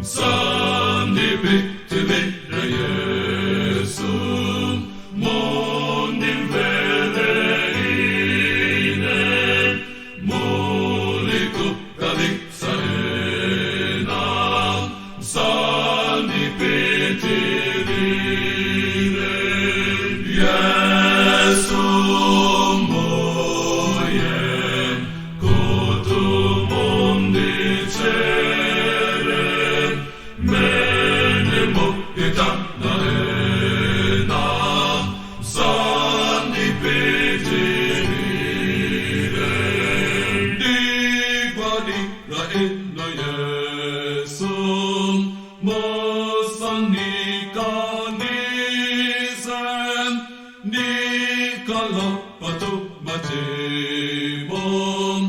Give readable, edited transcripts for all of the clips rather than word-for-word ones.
Sani bitti bile Yesun Monin vereine Mulikuk kaliksaenan Sani bitti bile Yesun moyen Kutumon diceren Menem okitanaena Sani pitiren Digva inna Yesun Mosani kanisen Nikalapatu majimon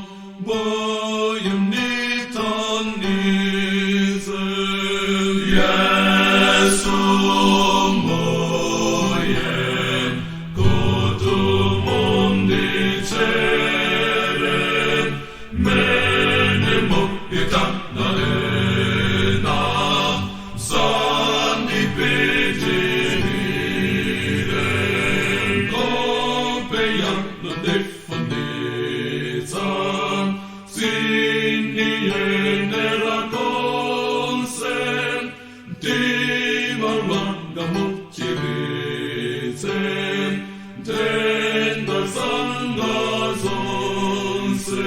Boyum nitanisen Yesun moyen Kutumon diceren Menem okitanaena Sani pitiren Kopeyanın defanizan Sinniyenera konsen Dimarvanga mukçiritsen Tendar sanga zonsen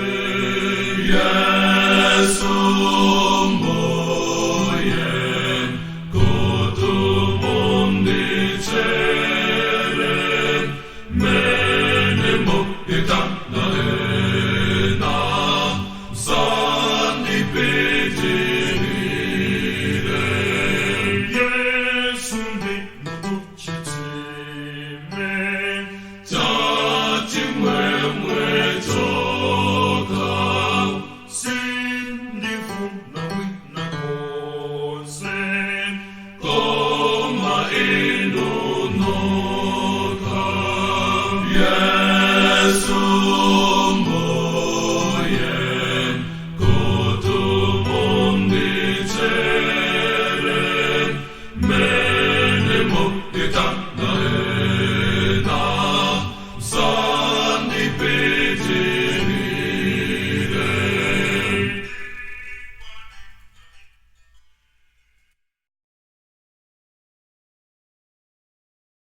Yesun moyen Kutumon diceren Menem okitanaena Sani pitiren Yesun dikna dukçitimen Çaçimwe çokal Sindi funna witna konsen Koma inunokal Yesun